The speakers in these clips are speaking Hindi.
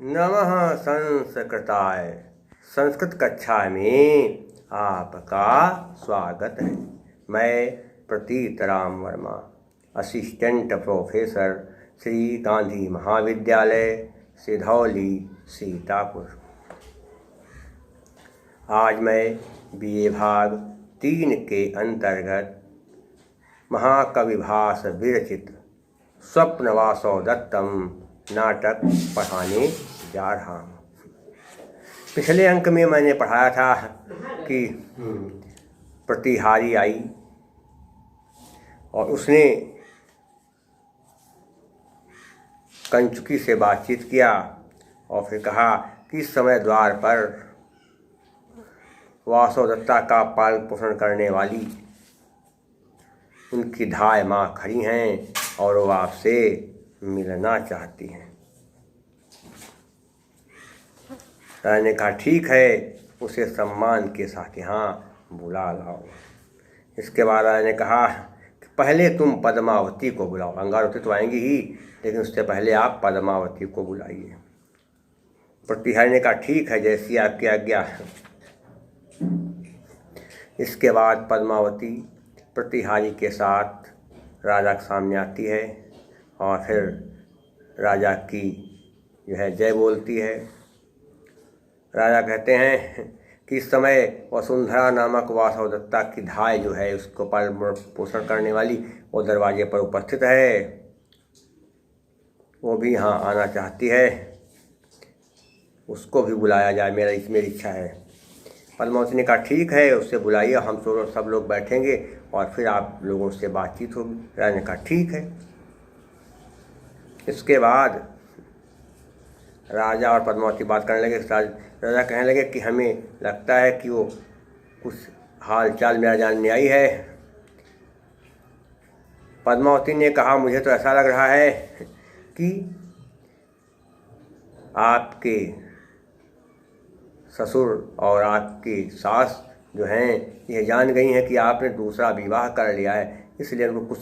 नमः संस्कृताय। संस्कृत कक्षा में आपका स्वागत है। मैं प्रतीत राम वर्मा, असिस्टेंट प्रोफेसर, श्री गांधी महाविद्यालय, सिधौली, सीतापुर। आज मैं बीए भाग 3 के अंतर्गत महाकविभास विरचित स्वप्नवासव दत्तम नाटक पढ़ाने जा रहा हूँ। पिछले अंक में मैंने पढ़ाया था कि प्रतिहारी आई और उसने कंचुकी से बातचीत किया और फिर कहा कि इस समय द्वार पर वासव दत्ता का पालन पोषण करने वाली उनकी धाय माँ खड़ी हैं और वो आपसे मिलना चाहती हैं। राजा ने कहा ठीक है, उसे सम्मान के साथ यहाँ बुला लाओ। इसके बाद राजा ने कहा कि पहले तुम पद्मावती को बुलाओ। अंगारवती तो आएंगी ही, लेकिन उससे पहले आप पद्मावती को बुलाइए। प्रतिहारी ने कहा ठीक है, जैसी आपकी आज्ञा। इसके बाद पद्मावती प्रतिहारी के साथ राजा के सामने आती है और फिर राजा की जो है जय बोलती है। राजा कहते हैं कि इस समय वसुंधरा नामक वासव दत्ता की धाय जो है उसको पालन पोषण करने वाली वो दरवाजे पर उपस्थित है, वो भी यहाँ आना चाहती है, उसको भी बुलाया जाए, मेरी इच्छा है। पद्मावती ने कहा ठीक है, उससे बुलाइए, हम सब लोग बैठेंगे और फिर आप लोगों से बातचीत होगी। राजा ने कहा ठीक है। इसके बाद राजा और पद्मावती बात करने लगे। राजा कहने लगे कि हमें लगता है कि वो कुछ हाल चाल मेरा जानने आई है। पद्मावती ने कहा मुझे तो ऐसा लग रहा है कि आपके ससुर और आपकी सास जो हैं ये जान गई हैं कि आपने दूसरा विवाह कर लिया है, इसलिए उनको कुछ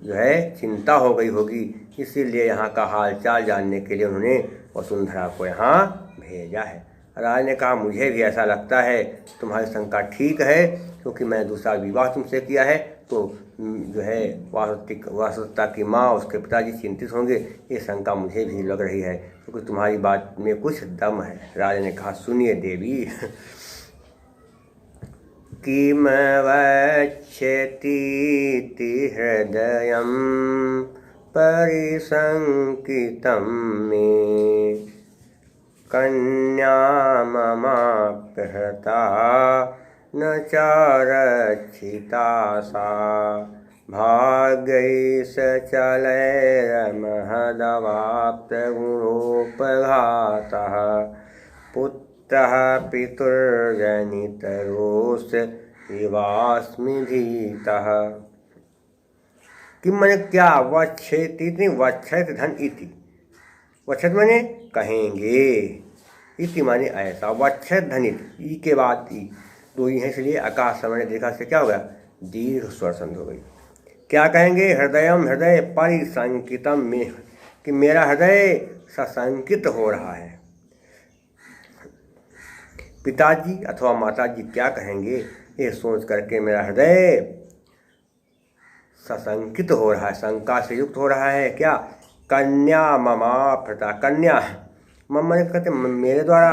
जो है चिंता हो गई होगी, इसीलिए यहाँ का हाल चाल जानने के लिए उन्होंने वसुंधरा को यहाँ भेजा है। राजा ने कहा मुझे भी ऐसा लगता है, तुम्हारी शंका ठीक है, क्योंकि मैं दूसरा विवाह तुमसे किया है तो जो है वासुदत्ता की माँ उसके पिताजी चिंतित होंगे, ये शंका मुझे भी लग रही है, क्योंकि तुम्हारी बात में कुछ दम है। राजा ने कहा सुनिए देवी, किम वक्षतीति हृदयं परिसंकितं मे, कन्या ममाप्यहता न चारक्षिता सा, भाग्यैः सचलैर्महदवाप्तगुणोपघातः, पुत्रः पितुर्जनितरोष इवास्मि भीतः। किम माने क्या, वक्षेति वक्षत धन इति, वक्षत माने कहेंगे, इति माने ऐसा, वक्षत धन इति, ई के बाद ई दो ही हैं, इसलिए आकाश समय देखा से क्या हो गया, दीर्घ स्वर संध हो गई। क्या कहेंगे, हृदयम हृदय परिसंकितम में, कि मेरा हृदय सशंकित हो रहा है। पिताजी अथवा माताजी क्या कहेंगे ये सोच करके मेरा हृदय सशंकित हो रहा है, शंका से युक्त हो रहा है। क्या, कन्या ममापहृता, कन्या मम माने कहते मेरे द्वारा,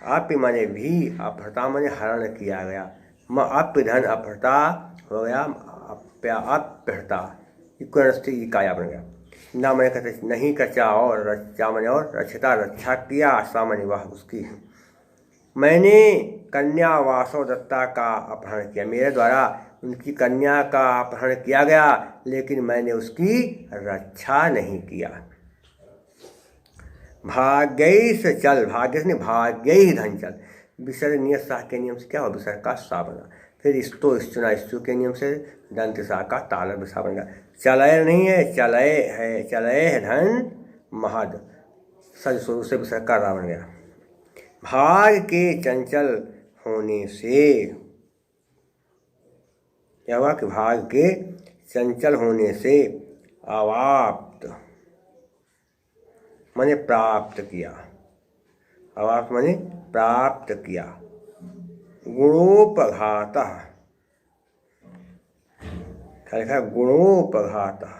आप माने भी, अपहृता माने हरण किया गया, म अप्य धन अपहृता हो गया, अपहृता काया बन गया। ना मैंने कहते नहीं कचा और रक्षा मैंने और रक्षिता रक्षा किया, सामान्य वाह उसकी। मैंने कन्या वासव दत्ता का अपहरण किया, मेरे द्वारा उनकी कन्या का अपहरण किया गया, लेकिन मैंने उसकी रक्षा नहीं किया। भाग्य से चल, भाग्य से नहीं, भाग्य ही धन चल, विसर्ग नियत साह के नियम से क्या हो, विसर्ग का सा बना, फिर इस्तो इस्तुना इस्तु के नियम से दंत साह का तालर विसा बन गया। चलय नहीं है, चलय है, चलय है धन महद, सज स्वरूप से विसर्ग का रा बन गया। भाग के चंचल होने से क्या हुआ कि भाग के चंचल होने से अवाप्त माने प्राप्त किया, अवाप्त माने प्राप्त किया। गुणोपघातः, क्या लिखा है? गुणोपघातः,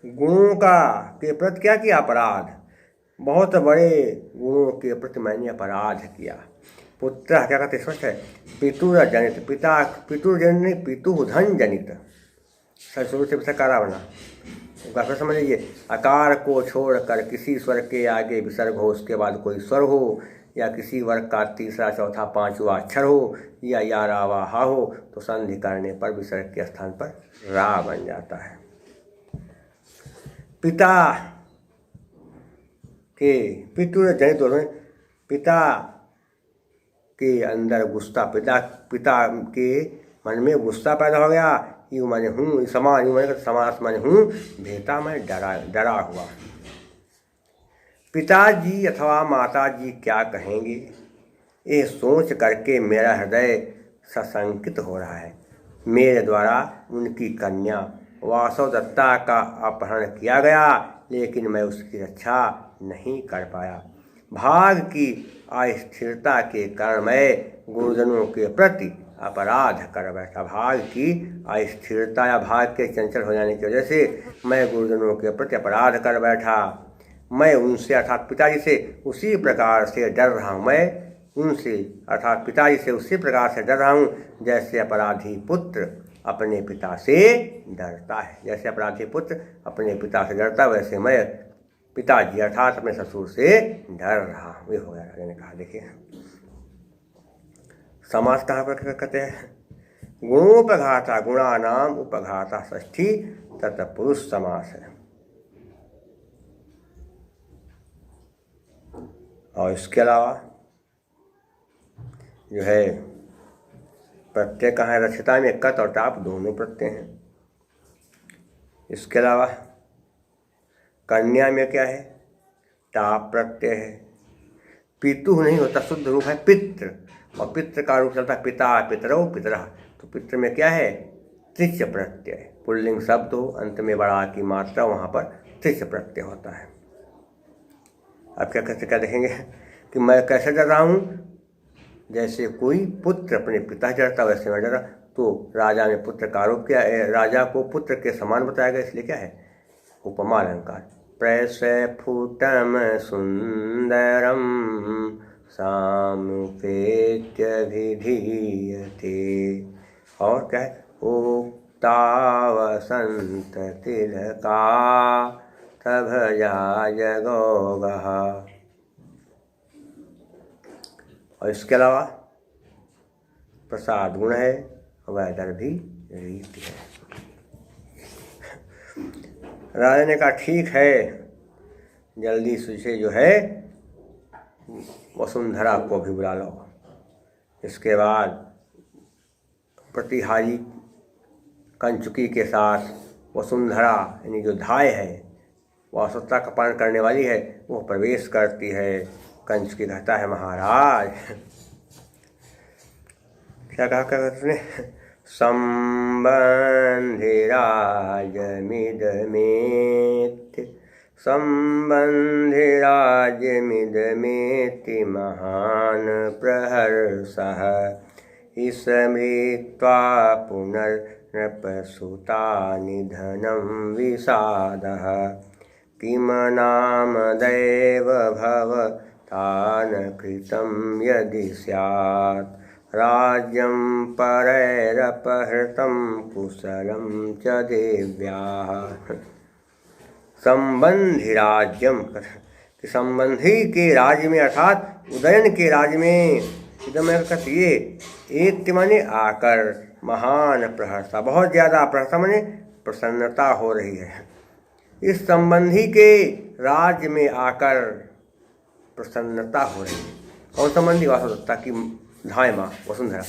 गुणों का के प्रति क्या किया? अपराध। बहुत बड़े गुणों के प्रति मैंने अपराध किया। पुत्र क्या कहते? स्पष्ट है, पितुर जनित, पिता पितुर जनित, पितु धन जनित, शुरू से सकारा बना। फिर समझ लीजिए, आकार को छोड़कर किसी स्वर के आगे विसर्ग हो, उसके बाद कोई स्वर हो, या किसी वर्ग का तीसरा चौथा पांचवा अक्षर हो, या यारा वा हा हो, तो संधि करने पर विसर्ग के स्थान पर रा बन जाता है। पिता के पितुर जनित, पिता के अंदर गुस्सा, पिता के मन में गुस्सा पैदा हो गया। यूँ माने हूँ, समान, यूँ माने समास माने हूँ भेता, मैं डरा हुआ। पिताजी अथवा माताजी क्या कहेंगे, ये सोच करके मेरा हृदय सशंकित हो रहा है। मेरे द्वारा उनकी कन्या वासवदत्ता का अपहरण किया गया, लेकिन मैं उसकी रक्षा नहीं कर पाया। भाग की अस्थिरता के कारण मैं गुरुजनों के प्रति अपराध कर बैठा। भाग की अस्थिरता या भाग के चंचल हो जाने की वजह से मैं गुरुजनों के प्रति अपराध कर बैठा। मैं उनसे अर्थात पिताजी से उसी प्रकार से डर रहा हूँ। मैं उनसे अर्थात पिताजी से उसी प्रकार से डर रहा हूँ जैसे अपराधी पुत्र अपने पिता से डरता है। जैसे अपराधी पुत्र अपने पिता से डरता है, वैसे मैं पिताजी अर्थात अपने ससुर से डर रहा हूँ। ये हो गया। राजा ने कहा, देखिए समास कहाँ पर कहते हैं? गुणोपघाता, गुणानाम उपघाता षष्ठी तत्पुरुष समास है। और इसके अलावा जो है प्रत्यय कहाँ है? रक्षिता में कत और टाप दोनों प्रत्यय हैं। इसके अलावा कन्या में क्या है? टाप प्रत्यय है। पितु नहीं होता, शुद्ध रूप है पितृ, और पितृ का रूप चलता है पिता, पितरौ, पितरः। तो पितृ में क्या है? त्रिच प्रत्यय। पुल्लिंग शब्द हो, अंत में बड़ा की मात्रा, वहाँ पर त्रिच प्रत्यय होता है। अब क्या देखेंगे कि मैं कैसे डर रहा हूँ? जैसे कोई पुत्र अपने पिता डरता, वैसे मैं डरा। तो राजा ने पुत्र का आरोप किया, राजा को पुत्र के समान बताया गया, इसलिए क्या है? उपमा अलंकार। प्रस्फुटम सुंदरम सामुपेत्य विधीयते। और क्या है? उक्ता वसंत तिलका तभजा जगोगः। और इसके अलावा प्रसाद गुण है, वैदर भी रीति है। राजा ने कहा, ठीक है, जल्दी से जो है वसुंधरा को भी बुला लो। इसके बाद प्रतिहारी कंचुकी के साथ वसुंधरा यानी जो धाय है, वो असत्ता का पालन करने वाली है, वो प्रवेश करती है। कंचुकी कहता है, महाराज क्या कहा उसने? संबंधिराजमिदमेति, संबंधिराजमिदमेति महान प्रहर्षः। स्मृत्वा पुनर्नृपसुता निधनं विषादः। किं नाम दैव भवतान कृतं यदि स्यात्, राज्यं परैरपहृतं कुशलं च देव्याः। संबंधी राज्यम, संबंधी के राज्य में अर्थात उदयन के राज्य में, इदम कथिए एक माने आकर, महान प्रहर्षा बहुत ज़्यादा, प्रहर्षा माने प्रसन्नता हो रही है। इस संबंधी के राज्य में आकर प्रसन्नता हो रही है। और संबंधी वासवदत्ता की धाय माँ वसुंधरा,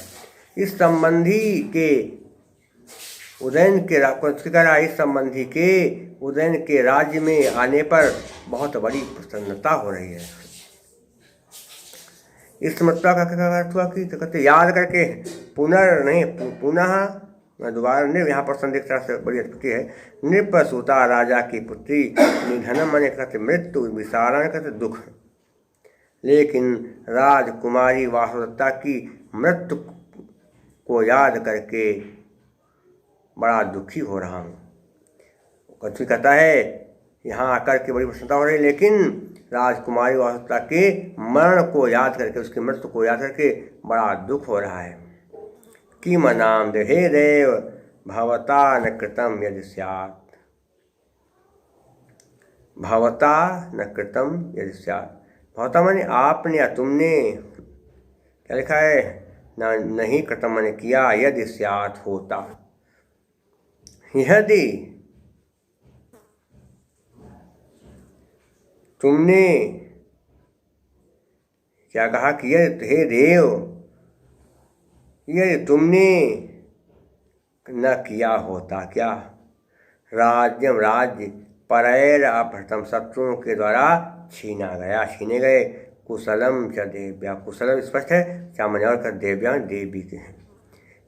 इस संबंधी के उदयन के इस संबंधी के उदयन के राज्य में आने पर बहुत बड़ी प्रसन्नता हो रही है। इस समस्या का क्या अर्थ हुआ कि कहते याद करके, पुनर् नहीं पुनः, दोबारा नृप, यहाँ पर संदिग्ध तरह से बड़ी उत्पत्ति है। नृपसुता राजा की पुत्री, निधनम माने कहते मृत्यु, विसारण कहते दुख। लेकिन राजकुमारी वासुदेवता की मृत्यु को याद करके बड़ा दुखी हो रहा हूँ। कच्छुई कहता है यहाँ आकर के बड़ी प्रसन्नता हो रही, लेकिन राजकुमारी वासुदेवता के मरण को याद करके, उसकी मृत्यु को याद करके बड़ा दुख हो रहा है। किम नाम दे, हे देव भवता न कृतम यदि स्यात्, भवता न कृतम यदि स्यात्। भवता माने आपने या तुमने, क्या लिखा है, नहीं कृतम मैंने किया, यदि स्यात् होता, यदि तुमने क्या कहा कि हे देव, यदि तुमने न किया होता, क्या, राज्यम राज्य परैर अपहृतम, शत्रुओं के द्वारा छीना गया, छीने गए, कुशलम च देव्या, कुशलम स्पष्ट है, सामान्य और कर देव्या देवी के हैं।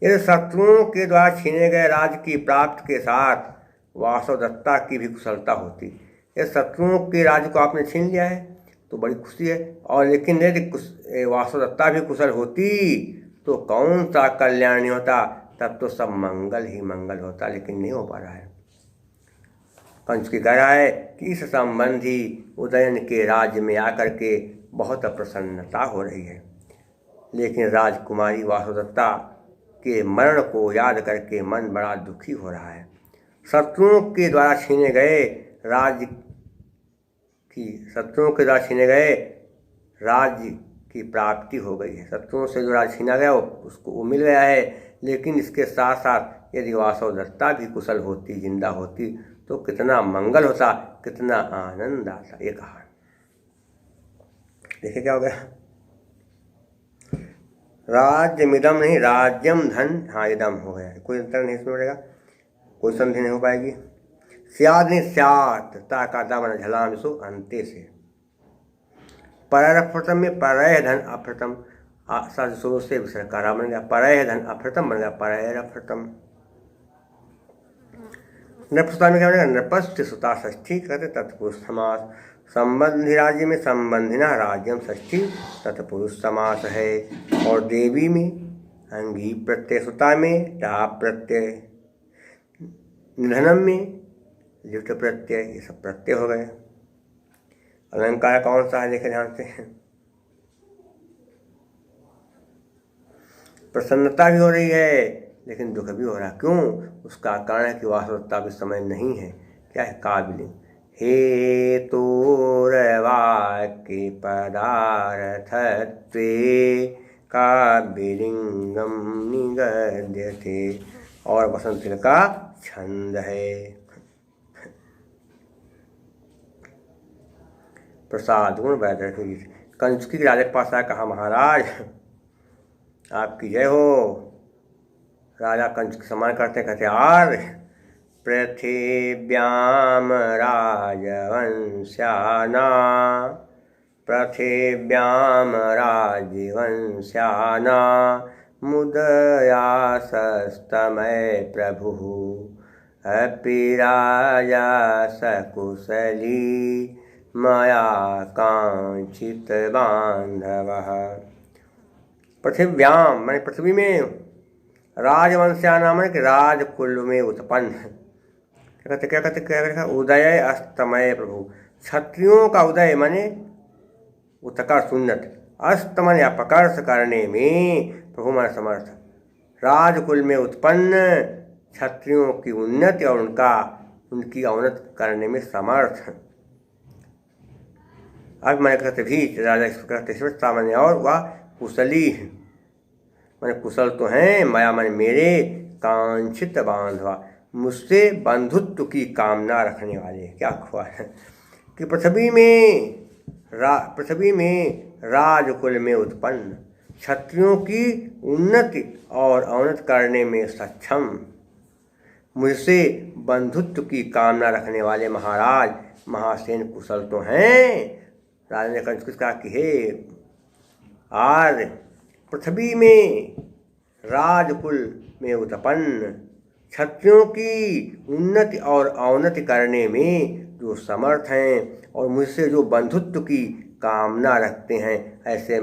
यदि शत्रुओं के द्वारा छीने गए राज्य की प्राप्त के साथ वासुदेवता की भी कुशलता होती। यदि शत्रुओं के राज्य को आपने छीन लिया है तो बड़ी खुशी है, और लेकिन यदि वासुदेवता भी कुशल होती तो कौन सा कल्याण नहीं होता, तब तो सब मंगल ही मंगल होता, लेकिन नहीं हो पा रहा है। कंचुकी कह रहा है कि इस संबंधी उदयन के राज्य में आकर के बहुत प्रसन्नता हो रही है, लेकिन राजकुमारी वासुदेवता के मरण को याद करके मन बड़ा दुखी हो रहा है। शत्रुओं के द्वारा छीने गए राज्य की प्राप्ति हो गई है। शत्रुओं से जो राज्य छीना गया वो मिल गया है, लेकिन इसके साथ साथ यदि वासुदेवता भी कुशल होती, जिंदा होती, तो कितना मंगल होता, कितना आनंद आता। ये कहा, देखिए क्या हो गया, राज्यमिदम नहीं, राज्यम धन, हाँ इदम हो गया, कोई अंतर नहीं इसमें पड़ेगा, कोई संधि नहीं हो पाएगी। स्याद नहीं, स्यात ता का दामन झलाम सो अंते से, परैरफृतम में परय धन अफृतम, सो से विसर्ग बन गया, परय धन अफृतम बन गया, परैरफृतम। नृपस्ता में क्या बनेगा, नृपस्थ सुता षष्ठी कहते तत्पुरुष समास, संबंधी राज्य में संबंधिना राज्यम षष्ठी तत्पुरुष समास है, और देवी में अंगी प्रत्यय, सुता में टा प्रत्यय, निधनम में लिट प्रत्यय, ये सब प्रत्यय हो गए। अलंकार कौन सा है देखे ध्यान से, प्रसन्नता भी हो रही है लेकिन दुख भी हो रहा है। क्यों? उसका कारण है कि वासुदेवता भी समय नहीं है। क्या है? काबिलिंग, हे तोरवाक्य पदार्थत्वे काबिलिंगम निगद्यते, और वसंत का छंद है। प्रसाद गुण वैदर्भी, कंचुकी के राजा के पास आया, कहा महाराज आपकी जय हो। राजा कंचुकी सम्मान करते, कहते आर पृथिव्याम राजवंश्याना, पृथिव्याम राजवंश्याना मुदयासस्तमय प्रभु, अपि राजा सकुशली मया कांचित बांधवः। पृथिव्याम मैंने पृथ्वी में, राजवंश्याना मैंने राजकुल में उत्पन्न, क्या कहते उदय अस्तमय प्रभु, क्षत्रियों का उदय माने उत्कर्ष उन्नत, अस्तमन या प्रकर्ष करने में प्रभु मन समर्थ, राजकुल में उत्पन्न क्षत्रियों की उन्नति और उनकी अवनत करने में समर्थ। अब मैंने कहते भी राजा कहते सामान्य, और वह कुशली मैंने कुशल तो हैं, माया मन मेरे कांक्षित बांधवा, मुझसे बंधुत्व की कामना रखने वाले। क्या हुआ है कि पृथ्वी में राजकुल में उत्पन्न क्षत्रियों की उन्नति और अवनत करने में सक्षम, मुझसे बंधुत्व की कामना रखने वाले महाराज महासेन कुशल तो हैं। राजा ने कंचुकी कहा कि हे आज पृथ्वी में राजकुल में उत्पन्न क्षत्रियों की उन्नति और अवनति करने में जो समर्थ हैं और मुझसे जो बंधुत्व की कामना रखते हैं, ऐसे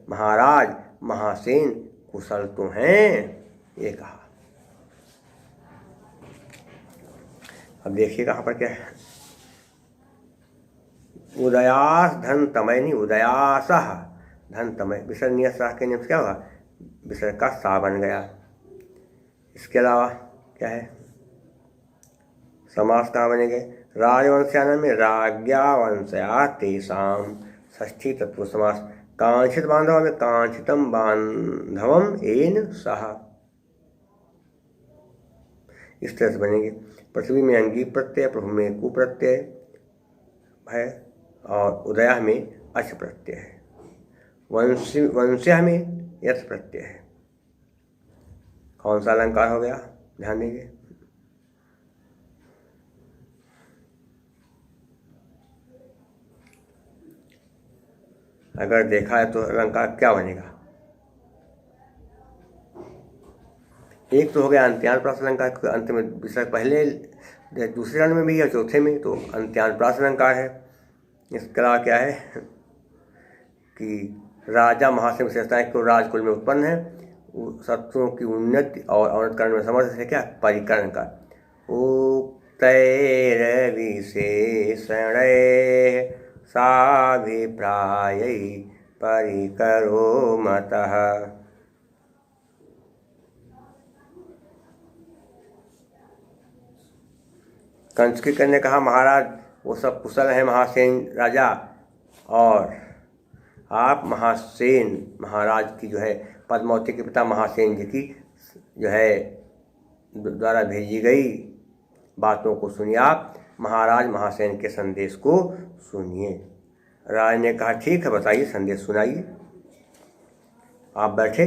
महाराज महासेन कुशल तो हैं। ये कहा। अब देखिए कहाँ पर क्या है। उदयास धन तमय नहीं, उदयासह धन तमय। विसर्ग साह के नियम से क्या होगा, विसर्ग का सा बन गया। इसके अलावा क्या है, समास कहाँ बनेंगे। राजवंश्यान में राज्ञा वंशया तेषाम, षष्ठी तत्व समास। कांक्षित बांधव में कांक्षितम बांधवम एन सह, इस तरह से बनेंगे। पृथ्वी में अंगी प्रत्यय, प्रभु में कु प्रत्यय है और उदया में अच प्रत्यय है। वंश्या में यथ प्रत्यय है। कौन सा अलंकार हो गया, ध्यान देंगे। अगर देखा है तो अलंकार क्या बनेगा। एक तो हो गया अंत्यानुप्रास अलंकार, अंत में विसर्ग पहले दूसरे चरण में भी है, चौथे में तो अंत्यानुप्रास अलंकार है। इसके अलावा क्या है कि राजा महासेन विशेषता है, क्यों राजकुल में उत्पन्न है, शत्रुओं की उन्नति और अवनत करने में समर्थ है। क्या परिकरण का उक्तैर विशेषण साभिप्राय परिकरो मतः। कंस के कन्या कहा महाराज वो सब कुशल हैं महासेन राजा, और आप महासेन महाराज की जो है पद्मावती के पिता महासेन जी की जो है द्वारा भेजी गई बातों को सुनिए। आप महाराज महासेन के संदेश को सुनिए। राज ने कहा ठीक है बताइए, संदेश सुनाइए। आप बैठे,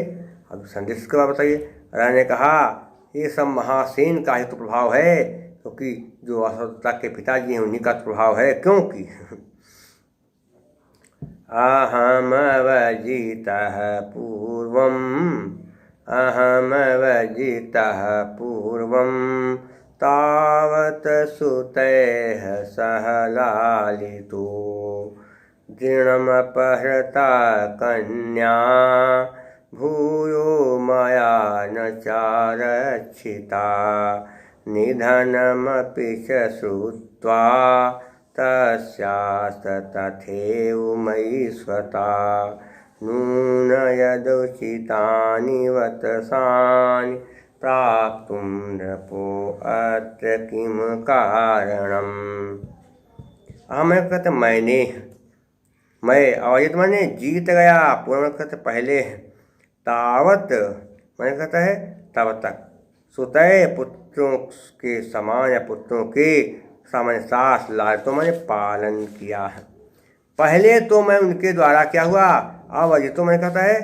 अब संदेश के बाद बताइए। राज ने कहा ये सब महासेन का ही तो प्रभाव है, क्योंकि जो अशोका के पिताजी हैं उन्हीं का तो प्रभाव है। क्योंकि अहमवजितः पूर्वं तावत सुतैः सह लालितो दृढमपहृता कन्या भूयो मया न चारक्षिता निधनमपि च श्रुत्वा तस्यास्तथैव मयि स्वता नून यदुचितानि वतसानि प्राप्तुं नृपो अत्र किम कारणम्। मैं कहते मैं अवजित माने जीत गया, पूर्ण कहते पहले, तावत मैंने कहता है तब तक, सुतय पुत्रों के समान या पुत्रों के सामान्य सास लाल तो मैंने पालन किया है। पहले तो मैं उनके द्वारा क्या हुआ, अवजित तो मैंने कहता है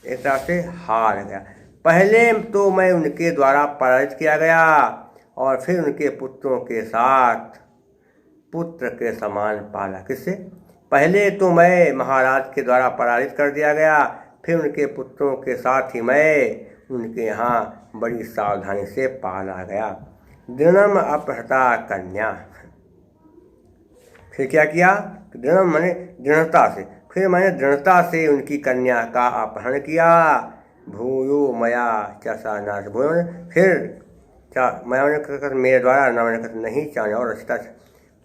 एक तरह से हार गया। पहले तो मैं उनके द्वारा पराजित किया गया और फिर उनके पुत्रों के साथ पुत्र के समान पाला। किससे, पहले तो मैं महाराज के द्वारा पराजित कर दिया गया, फिर उनके पुत्रों के साथ ही मैं उनके यहाँ बड़ी सावधानी से पाला गया। दृढ़म अपहृता कन्या, फिर क्या किया, दृढ़म माने दृढ़ता से, फिर मैंने दृढ़ता से उनकी कन्या का अपहरण किया। भूयो मया चसा नाश, भूयो फिर मैंने मेरे द्वारा न मैंने नहीं चाहे और रचता।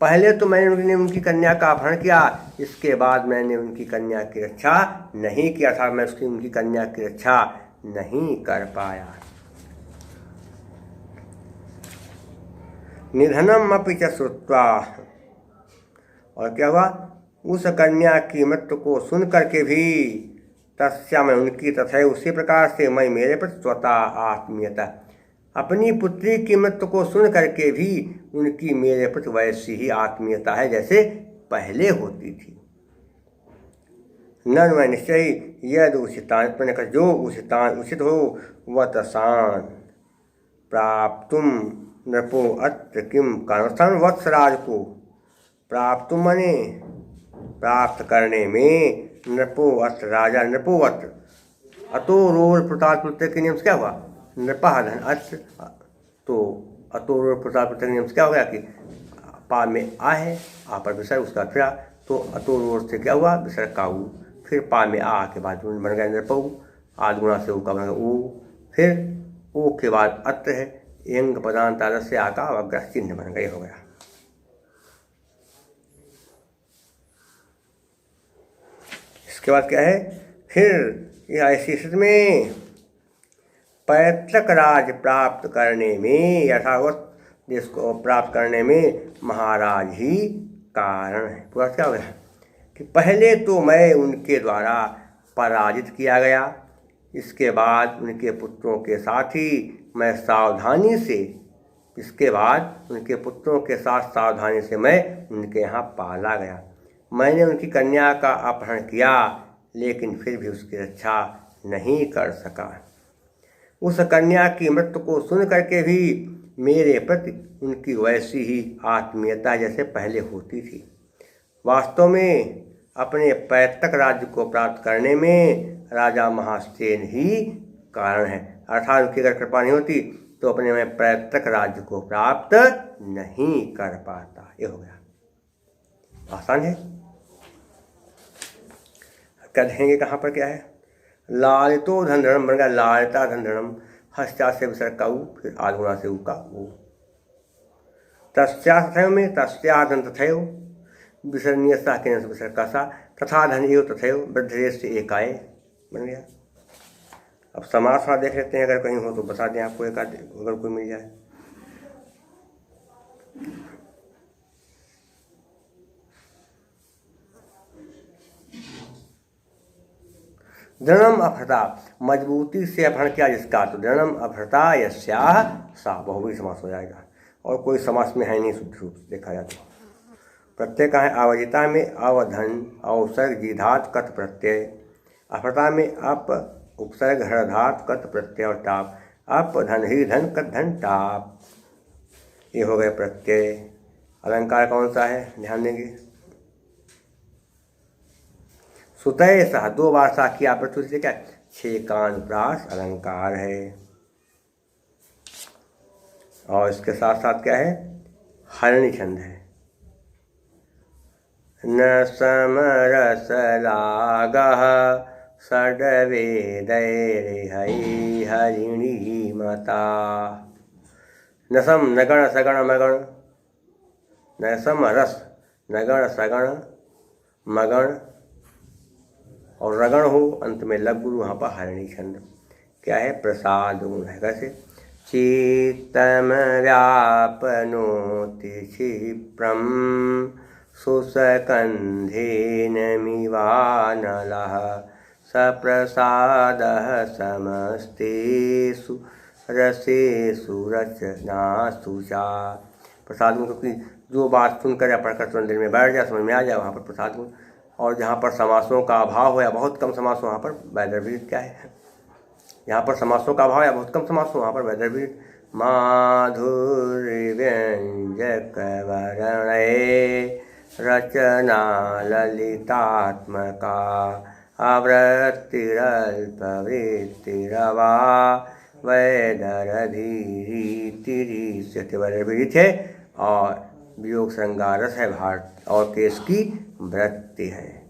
पहले तो मैंने उनकी कन्या का अपहरण किया, इसके बाद मैंने उनकी कन्या की रक्षा नहीं किया था, मैं उनकी कन्या की रक्षा नहीं कर पाया। निधनम अपि च श्रुत्वा, और क्या हुआ, उस कन्या की मृत्यु को सुन करके भी तस्या मैं उनकी तथा उसी प्रकार से मैं मेरे प्रति स्वतः आत्मीयता, अपनी पुत्री की मृत्यु को सुन करके भी उनकी मेरे प्रति वैसी ही आत्मीयता है जैसे पहले होती थी। न मैं निश्चय यद उचितान, जो उचितान उचित हो वह तसान प्राप्तुम नृपो अत्र किम कारणस्थान। वत्सराज को प्राप्त मने प्राप्त करने में, नृपो अत्र राजा नृपोवत, अतो रोर प्रताप प्रत्यय के नियम से क्या हुआ, नृपा धन अत्र, तो अतो रोर प्रताप प्रत्यय के नियम से क्या हो गया कि पा में आ है, आ पर विसर्ग, उसका फिर तो अतो रोड से क्या हुआ विसर्गाऊ, फिर पा में आ के बाद बन गया नृपऊ, आद गुणा से ऊ का बन गया ऊ, फिर ऊ के बाद अत्र है, एंग पदांतर से आका अवग्रह चिन्ह बन गए, हो गया। इसके बाद क्या है, फिर यह ऐसी स्थिति में पैतृक राज प्राप्त करने में, यथावत देश को प्राप्त करने में महाराज ही कारण है। पूरा क्या हो गया कि पहले तो मैं उनके द्वारा पराजित किया गया, इसके बाद उनके पुत्रों के साथ ही मैं सावधानी से, इसके बाद उनके पुत्रों के साथ सावधानी से मैं उनके यहाँ पाला गया। मैंने उनकी कन्या का अपहरण किया, लेकिन फिर भी उसकी रक्षा नहीं कर सका। उस कन्या की मृत्यु को सुन करके भी मेरे प्रति उनकी वैसी ही आत्मीयता जैसे पहले होती थी। वास्तव में अपने पैतृक राज्य को प्राप्त करने में राजा महासेन ही कारण है, अर्थात उनकी अगर कृपा नहीं होती तो अपने में पैतृक राज्य को प्राप्त नहीं कर पाता। ये हो गया, आसान है। कहेंगे कहाँ पर क्या है, लालितो धनधनम बन गया लालिता धनधनम, हस्या से विसर्ग का ऊ, फिर आलगुणा से ऊ का ऊ। तस्या तथैव में तस्या धन तथैव, विसर्णीय सा के विसर्ग का सा, तथा धन एव तथैव, वृद्धरेश से एकाए बन गया। अब समास वहाँ देख लेते हैं, अगर कहीं हो तो बता दें आपको, एक अगर कोई मिल जाए। दृढ़म अभ्रता, मजबूती से अपहरण किया जिसका, तो दृढ़म अभ्रता यस्याह सा, बहुव्रीहि समास हो जाएगा। और कोई समास में है नहीं शुद्ध रूप से देखा जाए तो। प्रत्यय का है अवजिता में अवधन अवसर्ग जीधात कत प्रत्यय, अभ्रता में अप उपसर्ग हरधात कत प्रत्यय और टाप, अप धन ही धन कत धन टाप, ये हो गए प्रत्यय। अलंकार कौन सा है ध्यान देंगे, सुतय सह, दो बार सा किया प्रत्युत से क्या, छेकानुप्रास अलंकार है। और इसके साथ साथ क्या है, हरणी छंद है। न समरस लागः षड्वेदैर्हरि हरिणी मता, नसम नगण सगण मगण, नसम रस नगण सगण मगण और रगण हो, अंत में लग गुरु, वहाँ पर हरणी छंद। क्या है, प्रसाद गुण है। कैसे, चित्तम व्यापनोति क्षिप्रम सुसकंधेन मिवानलः, सप्रसादः समस्तेषु रसेषु रचनासु चा। प्रसाद गुण, क्योंकि जो बात सुनकर या पढ़कर तुरंत दिल में बैठ जाए, समझ में आ जाए, वहाँ पर प्रसाद गुण। और जहाँ पर समासों का अभाव हो या बहुत कम समास हो, वहाँ पर वैदर्भित क्या है, यहाँ पर समासों का अभाव या बहुत कम समास हो, वहाँ पर वैदर्भित। माधुर्य व्यंजक वर्णये रचना ललितात्मका, आवृत्तिरल्पवृत्तिरवा वैदर्भीरीतिरीष्यते, वैदर्भित है और वियोग श्रृंगार रस है भारत, और केस की वृत्ति है,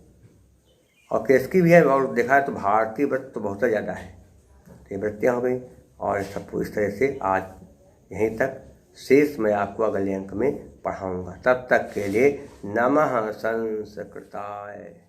और केस की भी है। और देखा है तो भारतीय व्रत तो बहुत ज़्यादा है, तो ये वृत्तियाँ हो गई। और सबको इस तरह से आज यहीं तक, शेष मैं आपको अगले अंक में पढ़ाऊँगा। तब तक के लिए नमः संस्कृताय।